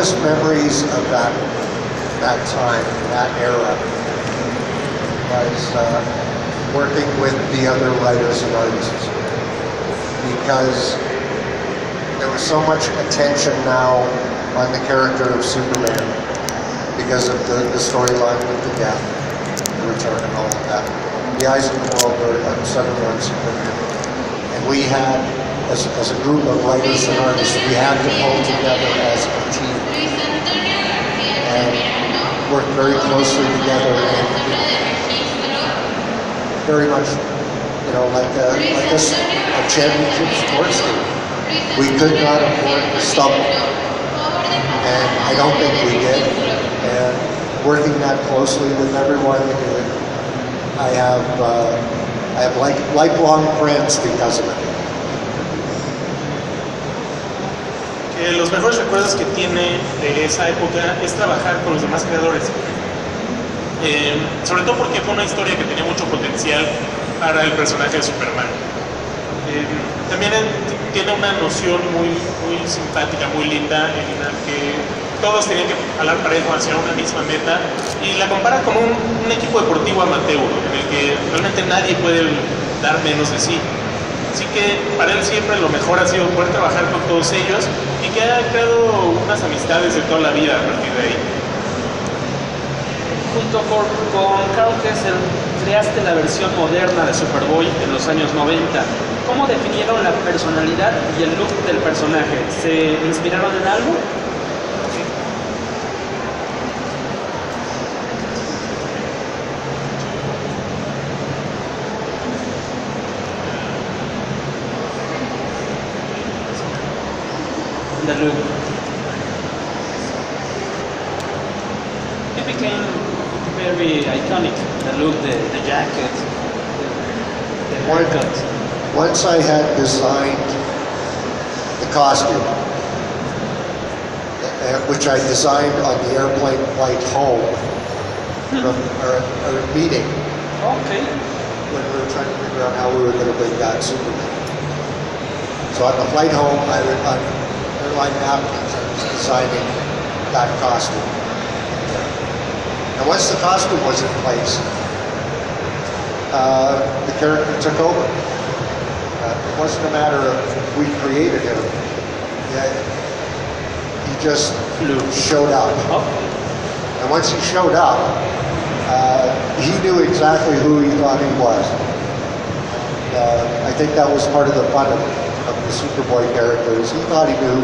fondest memories of that time, that era, was working with the other writers and artists, because there was so much attention now on the character of Superman because of the storyline with the death, the return, and all of that. The eyes of the world were centered on Superman, and we had, as a group of writers and artists, we had to pull together as a team and work very closely together, and very much, you know, like a championship sports team. We could not afford to stumble, and I don't think we did. And working that closely with everyone, I have lifelong friends because of it. Los mejores recuerdos que tiene de esa época es trabajar con los demás creadores. Sobre todo porque fue una historia que tenía mucho potencial para el personaje de Superman. También tiene una noción muy simpática, muy linda, en la que todos tenían que jalar parejo hacia una misma meta, y la compara con un equipo deportivo amateur, en el que realmente nadie puede dar menos de sí. Así que para él siempre lo mejor ha sido poder trabajar con todos ellos, y que ha creado unas amistades de toda la vida a partir de ahí. Junto con Carl Kessel creaste la versión moderna de Superboy en los años 90. ¿Cómo definieron la personalidad y el look del personaje? ¿Se inspiraron en algo? The look. It became very iconic. The look, the jacket, the haircut. Once I had designed the costume, which I designed on the airplane flight home from our meeting. Okay. When we were trying to figure out how we were going to bring back Superman. So on the flight home, I was on airline napkins, I was designing that costume. And once the costume was in place, the character took over. It wasn't a matter of we created him, yet he just showed up. And once he showed up, he knew exactly who he thought he was. And I think that was part of the fun of the Superboy character, is he thought he knew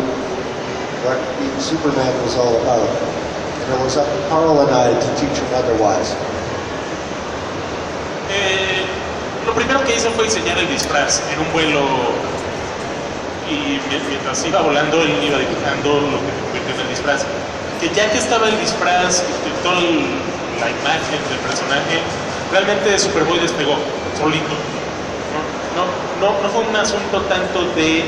what being Superman was all about. And it was up to Carl and I to teach him otherwise. Lo primero que hice fue diseñar el disfraz en un vuelo, y mientras iba volando él iba dibujando lo que convirtió en el disfraz. Que ya que estaba el disfraz y toda la imagen del personaje, realmente Superboy despegó solito. No fue un asunto tanto de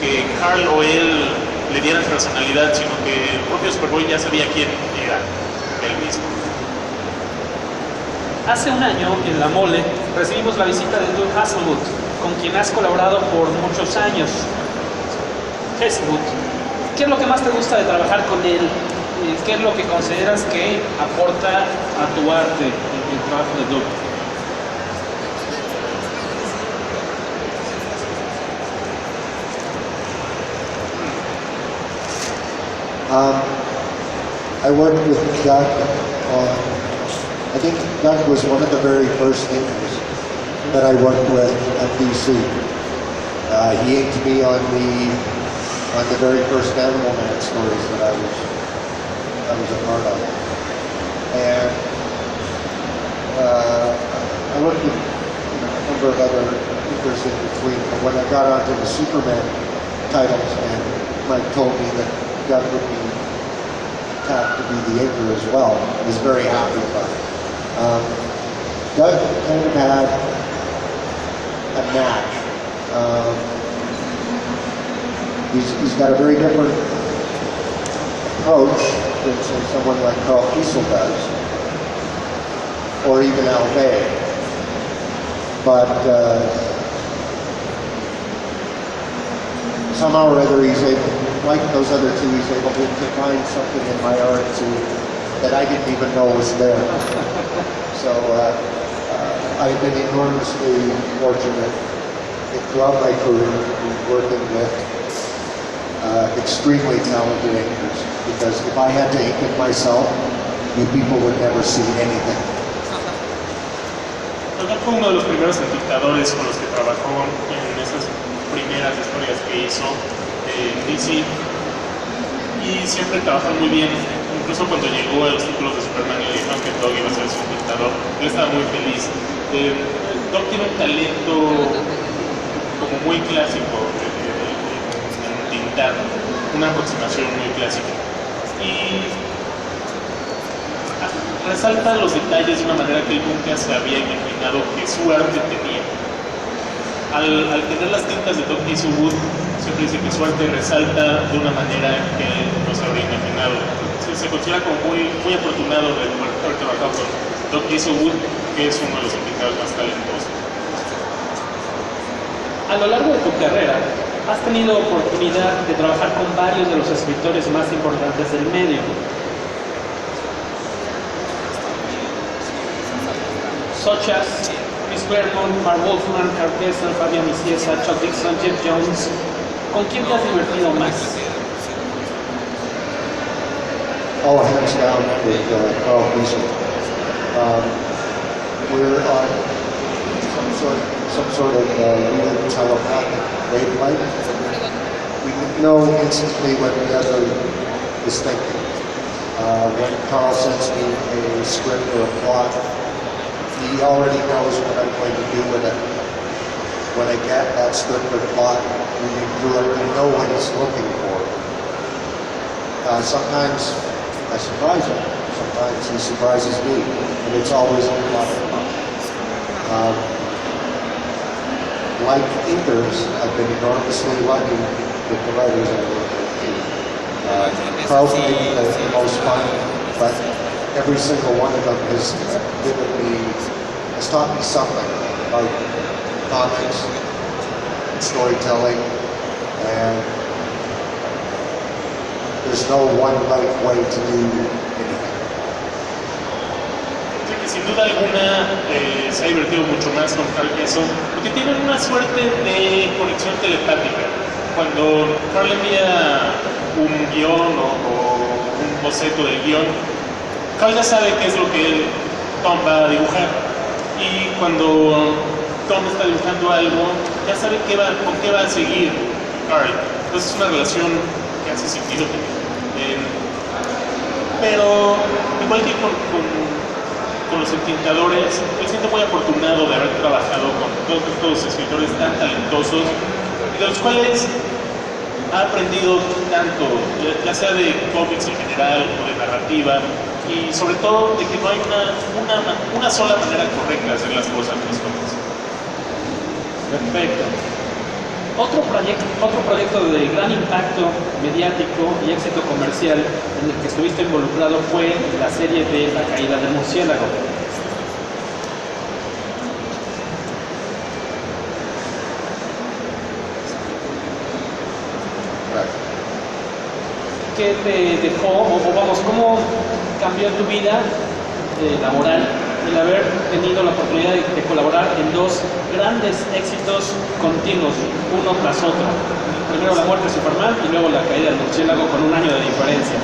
que Carl o él le dieran personalidad, sino que el propio Superboy ya sabía quién era él mismo. Hace un año, en La Mole, recibimos la visita de Doug Hasselwood, con quien has colaborado por muchos años. Hasselwood, ¿qué es lo que más te gusta de trabajar con él? ¿Qué es lo que consideras que aporta a tu arte el trabajo de Doug? I worked with Doug on, I think Doug was one of the very first things that I worked with at DC. He inked me on the very first Animal Man stories that I was a part of. And I worked with a number of other inkers in between, but when I got onto the Superman titles, and Mike told me that Doug would be tapped to be the inker as well, I was very happy about it. Doug kind of had a knack. He's got a very different approach than, say, someone like Carl Kiesel does, or even Al Bay. But somehow or other he's able like those other two, he's able to find something in my art that I didn't even know was there. So I've been enormously fortunate throughout my career working with extremely talented inkers, because if I had to ink it myself, you people would never see anything. Él fue uno de los primeros entintadores con los que trabajó en esas primeras historias que hizo en DC, y siempre trabajó muy bien. Incluso cuando llegó a los títulos de Superman y le dijeron que Doug iba a ser su entintador, él estaba muy feliz. Doug tiene un talento como muy clásico en tintar, una aproximación muy clásica, y resalta los detalles de una manera que él nunca se había imaginado que su arte tenía. Al tener las tintas de Doug Wood, siempre dice que su arte resalta de una manera que él no se habría imaginado. Se considera como muy afortunado de haber trabajado con Doug Wood, que es uno de los pintadores más talentosos. A lo largo de tu carrera, has tenido oportunidad de trabajar con varios de los escritores más importantes del medio. Such as Chris Claremont, Mark Wolfman, Carl Kessler, Fabián Nicieza, Chuck Dixon, Jeff Jones. ¿Con quién te has divertido más? Oh, hands down with Carl Kessler. We're on some sort of weird telepathic wavelength. We know instantly when the other is thinking. When Carl sends me a script or a plot, he already knows what I'm going to do with it. When I get that script or plot, reading through it, I know what he's looking for. Sometimes I surprise him. Sometimes he surprises me, and it's always a lot of fun. Like inkers, I've been enormously lucky with the writers I work with. Carl's maybe the most fun, but every single one of them has taught me something about comics, storytelling, and there's no one right way to do anything. Sin duda alguna se ha divertido mucho más con Carl Kessler, porque tienen una suerte de conexión telepática. Cuando Carl envía un guión o un boceto del guión, Carl ya sabe qué es lo que Tom va a dibujar, y cuando Tom está dibujando algo, ya sabe con qué va a seguir Carl. Entonces es una relación que hace sentido. Pero igual que con los entintadores, me siento muy afortunado de haber trabajado con todos estos escritores tan talentosos, de los cuales ha aprendido tanto, ya sea de cómics en general o de narrativa, y sobre todo de que no hay una sola manera correcta de hacer las cosas en los cómics. Perfecto. Otro proyecto de gran impacto mediático y éxito comercial en el que estuviste involucrado fue la serie de La caída del murciélago. ¿Qué te dejó, o vamos, cómo cambió tu vida laboral el haber tenido la oportunidad de colaborar en dos grandes éxitos continuos, uno tras otro? Primero La muerte de Superman y luego La caída del murciélago, con un año de diferencia.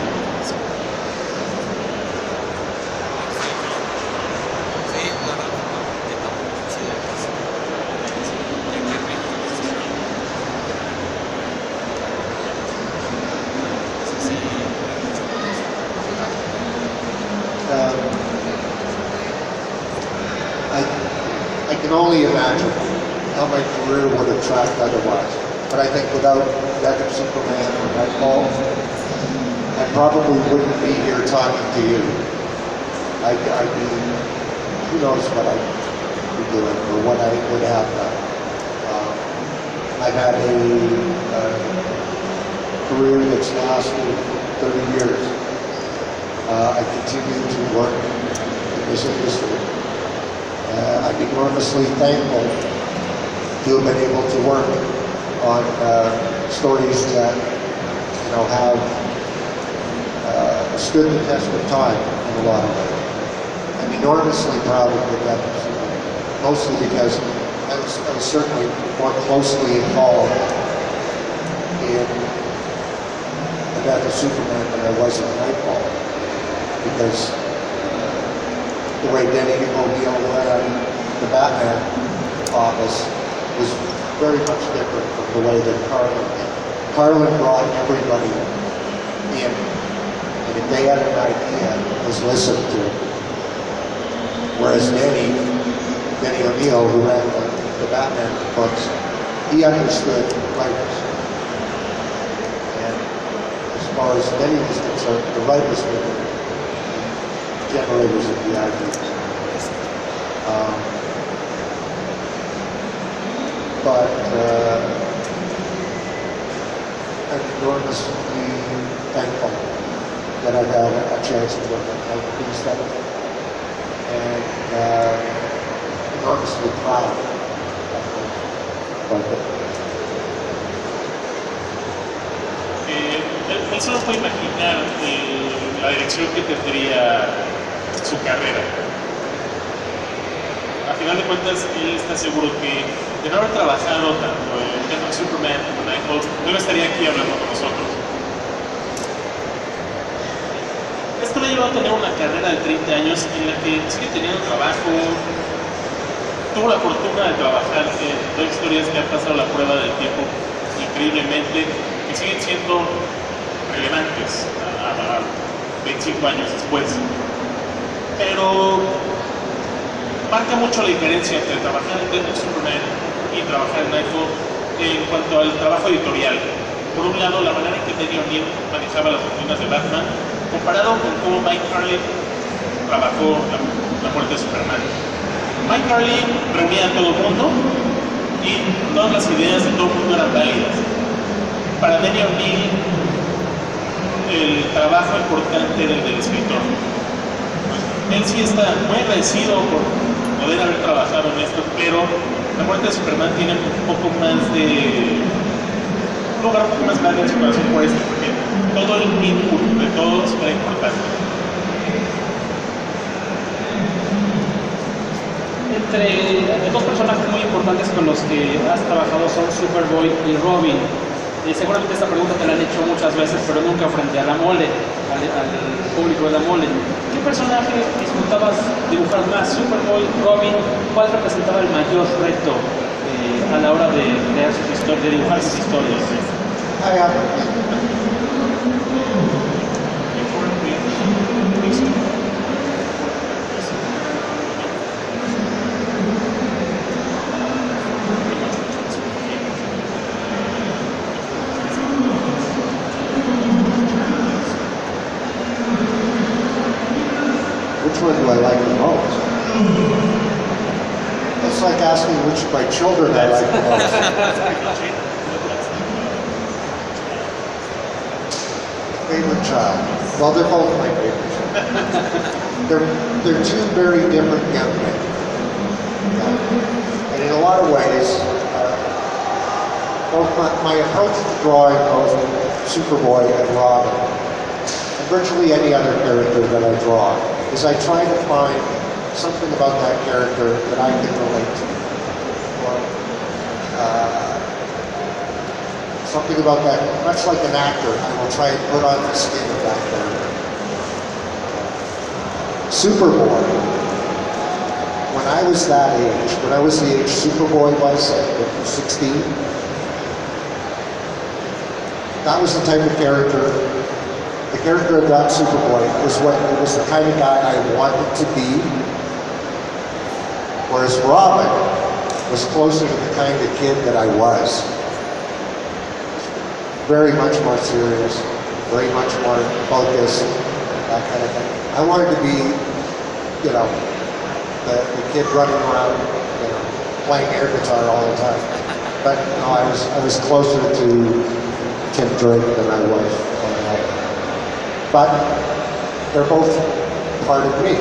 I can only imagine how my career would have tracked otherwise. But I think without Death of Superman or Nightfall, I probably wouldn't be here talking to you. I'd be, who knows what I'd be doing or what I would have done. I've had a career that's lasted 30 years. I continue to work in this industry. I'm enormously thankful to have been able to work on stories that have stood the test of time in a lot of ways. I'm enormously proud of the Death of Superman, mostly because I was certainly more closely involved in the Death of Superman than I was in Nightfall, because the way Denny O'Neil ran the Batman office was very much different from the way that Carlin did. Carlin brought everybody in, and if they had an idea, it was listened to. Whereas Denny O'Neil, who ran the Batman books, he understood writers. And as far as Denny was concerned, the writers were the generators of the ideas. But I'm enormously thankful that I've had a chance to work on these things, and enormously proud of it. Él solo puede imaginar la dirección que tendría su carrera. A final de cuentas, él está seguro que de no haber trabajado tanto en Death of Superman como Nightfall, no estaría aquí hablando con nosotros. Esto le ha llevado a tener una carrera de 30 años en la que sigue teniendo trabajo. Tuvo la fortuna de trabajar en dos historias que han pasado la prueba del tiempo increíblemente, que siguen siendo relevantes a 25 años después. Pero marca mucho la diferencia entre trabajar en Death of Superman y trabajar en Nightfall en cuanto al trabajo editorial. Por un lado, la manera en que Denny O'Neil manejaba las oficinas de Batman, comparado con cómo Mike Carlin trabajó la muerte de Superman. Mike Carlin reunía a todo el mundo y todas las ideas de todo el mundo eran válidas. Para Denny O'Neil, el trabajo importante era el del escritor. Él sí está muy agradecido por poder haber trabajado en esto, pero la muerte de Superman tiene un poco más de... un lugar un poco más grande en su corazón por esto, porque todo el input de todos era importante. Entre dos personajes muy importantes con los que has trabajado son Superboy y Robin. Seguramente esta pregunta te la han hecho muchas veces, pero nunca frente a la mole, al público de la mole. ¿Qué personaje disfrutabas dibujar más, Superboy, Robin? ¿Cuál representaba el mayor reto a la hora de crear sus historias, de dibujar sus historias? Which one do I like the most? It's like asking which of my children I like the most. Favorite child? Well, they're both my favorite child. They're two very different young men. And in a lot of ways, both my approach to drawing both Superboy and Robin, and virtually any other character that I draw, is I try to find something about that character that I can relate to. Or something about that, much like an actor, I will try and put on the skin of that character. Superboy, when I was that age, when I was the age Superboy was, at 16, that was the type of character. The character of that Superboy was the kind of guy I wanted to be, whereas Robin was closer to the kind of kid that I was. Very much more serious, very much more focused, that kind of thing. I wanted to be, the kid running around, playing air guitar all the time. But no, I was closer to Tim Drake than I was. But they're both part of me.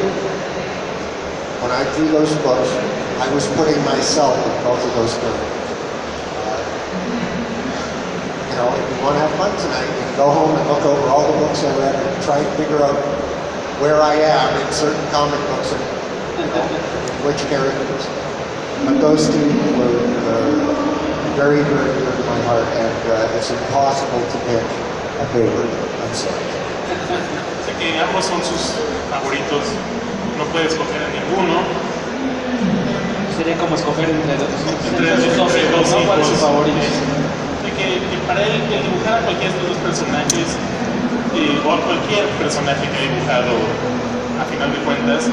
When I drew those books, I was putting myself in both of those characters. And know, if you want to have fun tonight, you can go home and look over all the books I read and try and figure out where I am in certain comic books and, you know, which characters. But those two were very, very dear to my heart, and it's impossible to pick a favorite. I'm sorry. Sé que ambos son sus favoritos, no puede escoger a ninguno. Sería como escoger entre dos dos ¿no? ¿Cuál es su hijos. favorito? De que para él el dibujar a cualquiera de estos dos personajes o a cualquier personaje que ha dibujado a final de cuentas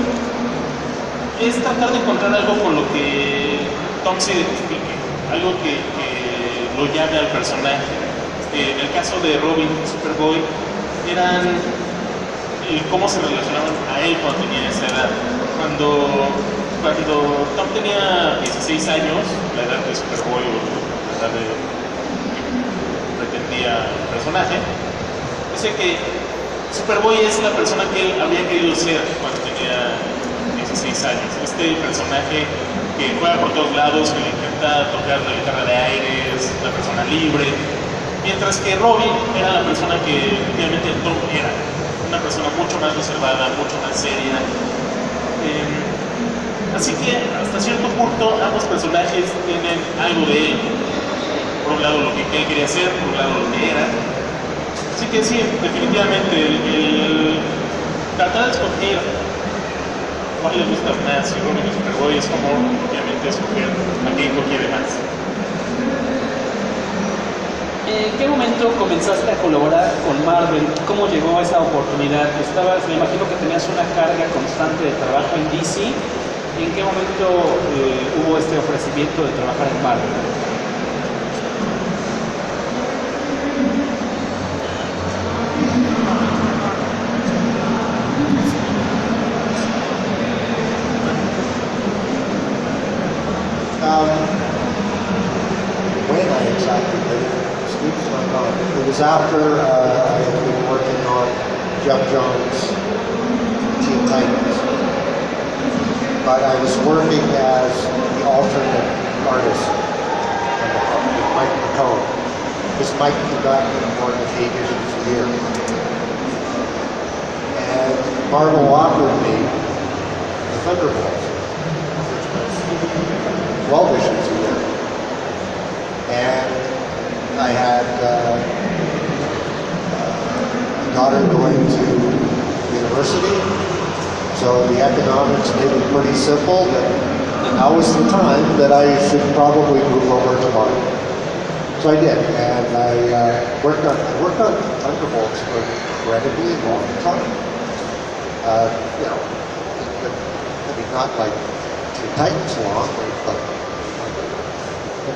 es tratar de encontrar algo con lo que Tom se identifique, algo que lo llame al personaje. En el caso de Robin y Superboy eran cómo se relacionaban a él cuando tenía esa edad. Cuando Tom tenía 16 años, la edad de Superboy o la edad que pretendía el personaje, dice que Superboy es la persona que él había querido ser cuando tenía 16 años. Este personaje que juega por todos lados, que le intenta tocar la guitarra de aire, es una persona libre. Mientras que Robin era la persona que efectivamente Tom era. Una persona mucho más reservada, mucho más seria. Así que hasta cierto punto ambos personajes tienen algo de él. Por un lado lo que él quería ser, por un lado lo que era. Así que sí, definitivamente el tratar de escoger cuál le gusta más, si Robin y Superboy es como obviamente escoger a quien lo quiere más. ¿En qué momento comenzaste a colaborar con Marvel? ¿Cómo llegó esa oportunidad? Me imagino que tenías una carga constante de trabajo en DC. ¿En qué momento hubo este ofrecimiento de trabajar en Marvel? When I exactly did it, it was after I had been working on Jeff Jones' Teen Titans. But I was working as the alternate artist with Mike McCone, because Mike could not do more than 8 issues a year. And Marvel offered me the Thunderbolts, which was 12 issues a year. And I had a daughter going to university. So the economics made it pretty simple that now was the time that I should probably move over to Marvel. So I did, and I worked on Thunderbolts for an incredibly long time. You know, I mean, not like Teen Titans long, but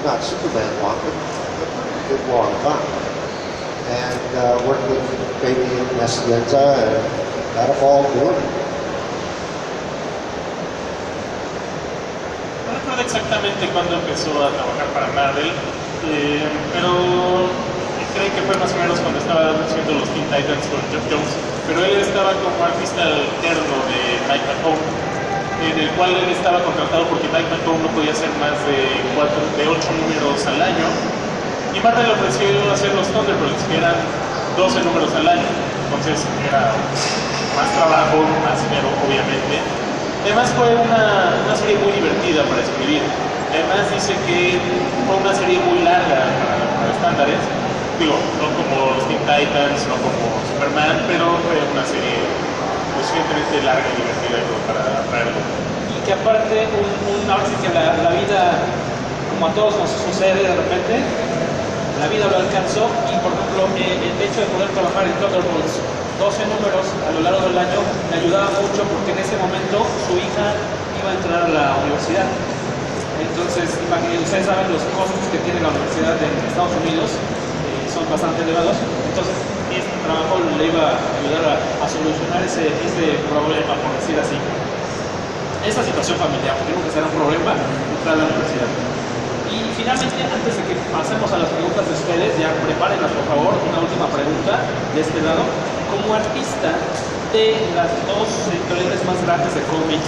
not Superman long, but a good long time. And worked with Fabian Nessienza, and that evolved good. No recuerdo exactamente cuándo empezó a trabajar para Marvel, pero creo que fue más o menos cuando estaba haciendo los Teen Titans con Jeff Jones, pero él estaba como artista alterno de Mike McCone, en el cual él estaba contratado porque Mike McCone no podía hacer más de 8 números al año, y Marvel le ofreció hacer los Thunderbolts, que eran 12 números al año, entonces era más trabajo, más dinero obviamente. Además fue una serie muy divertida para escribir. Además dice que fue una serie muy larga para estándares. Digo, no como los Teen Titans, no como Superman, pero fue una serie lo suficientemente larga y divertida para atraerlo. Y que aparte, ahora sí que la vida, como a todos nos sucede de repente, la vida lo alcanzó y por ejemplo el hecho de poder trabajar en Thunderbolts 12 números a lo largo del año me ayudaba mucho porque en ese momento su hija iba a entrar a la universidad. Entonces, ustedes saben los costos que tiene la universidad en Estados Unidos, son bastante elevados. Entonces, este trabajo le iba a ayudar a solucionar ese problema, por decir así. Esta situación familiar, porque nunca será un problema entrar a la universidad. Y finalmente, antes de que pasemos a las preguntas de ustedes, ya prepárenlas por favor, una última pregunta de este lado. Como artista de las dos editoriales más grandes de cómics,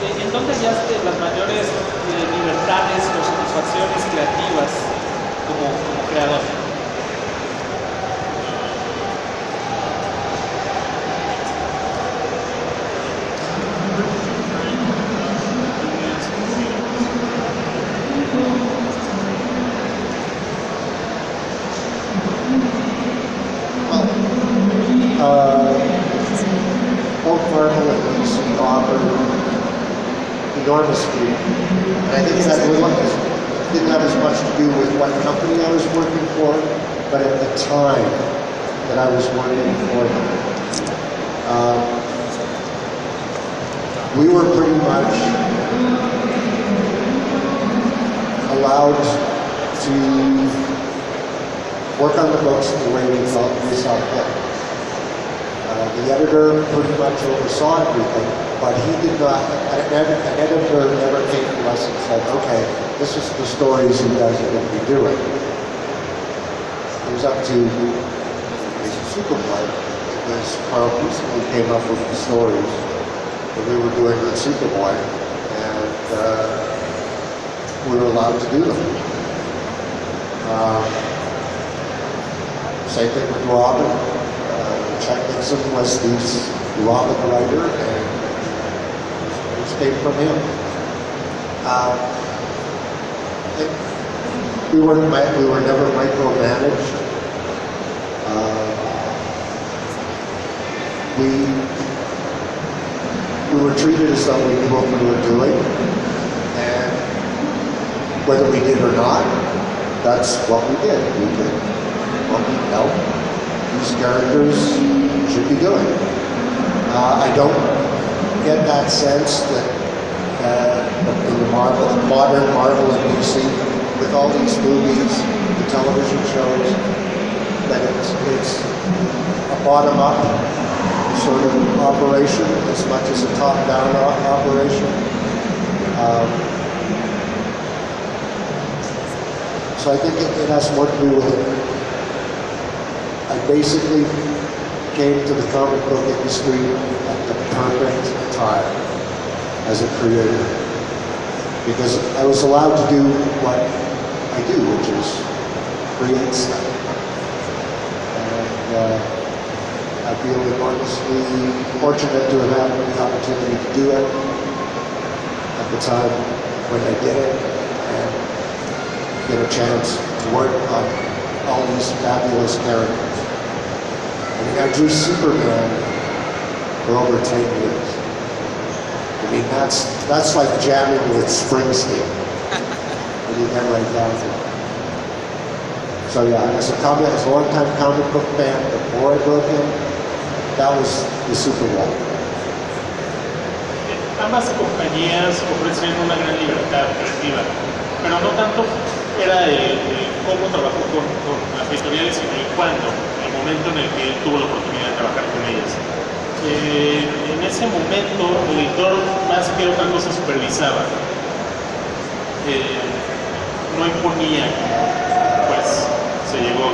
¿en dónde hallaste las mayores libertades o satisfacciones creativas como creador? enormously. And I think that didn't have as much to do with what company I was working for, but at the time that I was working for them. We were pretty much allowed to work on the books the way we saw fit. The editor pretty much oversaw everything, but he did not, an editor never came to us and said, okay, this is the stories you guys are going to be doing. It was up to the Superboy, because Carl recently came up with the stories that we were doing with Superboy, and we were allowed to do them. Same thing with Robin. Chuck Nixon was the Robin writer, and it came from him. We were never micromanaged. We were treated as though we knew what we were doing, and whether we did or not, that's what we did. We did what we felt these characters should be doing. I don't get that sense that in the modern Marvel and DC, with all these movies, the television shows, that it's a bottom-up sort of operation as much as a top-down operation. So I think it has more to do with it. I basically came to the comic book industry at the perfect time as a creator, because I was allowed to do what I do, which is create stuff. And I feel enormously fortunate to have had the opportunity to do it at the time when I did it, and get a chance to work on all these fabulous characters. I mean, I drew Superman for over 10 years. I mean, that's like jamming with Springsteen when you get right down to it. So yeah, as a long-time comic book fan, before I broke in, that was the Super Bowl. Ambas compañías ofrecen una gran libertad creativa, pero no tanto era el cómo trabajó con las editoriales, sino el cuándo, el momento en el que él tuvo la oportunidad de trabajar con ellas. En ese momento, el editor, más que otra cosa, supervisaba. No imponía, pues se llegó.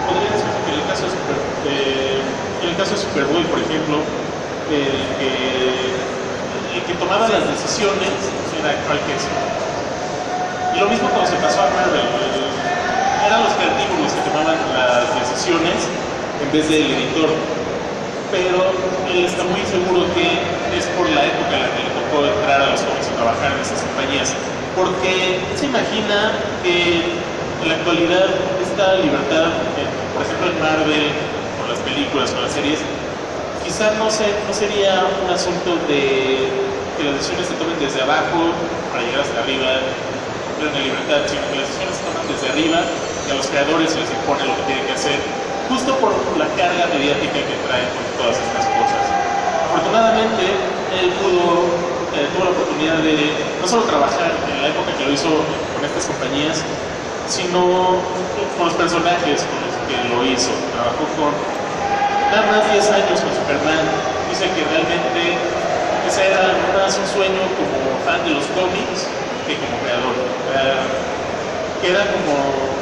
Podría decir que en el caso de Superboy, por ejemplo, el que tomaba las decisiones era aquel. Y lo mismo cuando se pasó a Marvel, eran los creativos los que tomaban las decisiones en vez del editor. Pero él está muy seguro que es por la época en la que le tocó entrar a los cómics y trabajar en esas compañías. Porque se imagina que en la actualidad esta libertad, por ejemplo en Marvel, con las películas, con las series, quizá no sería un asunto de que las decisiones se tomen desde abajo para llegar hasta arriba, plena libertad, sino que las decisiones se toman desde arriba y a los creadores se les impone lo que tienen que hacer, justo por la carga mediática que traen con todas estas cosas. Afortunadamente, él tuvo la oportunidad de no solo trabajar en la época que lo hizo con estas compañías, sino con los personajes con los que lo hizo. Trabajó con nada más 10 años con Superman. Dice que realmente ese era más un sueño como fan de los cómics que como creador. Que era como,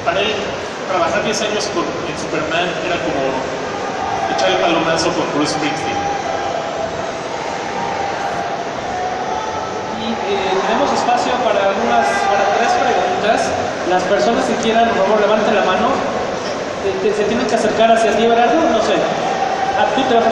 para él, trabajar 10 años en Superman era como echar el palomazo con Bruce Springsteen. Y tenemos espacio para 3 preguntas. Las personas que quieran, por favor, levanten la mano. Se tienen que acercar hacia ti, ¿verdad? No sé. Tú te vas a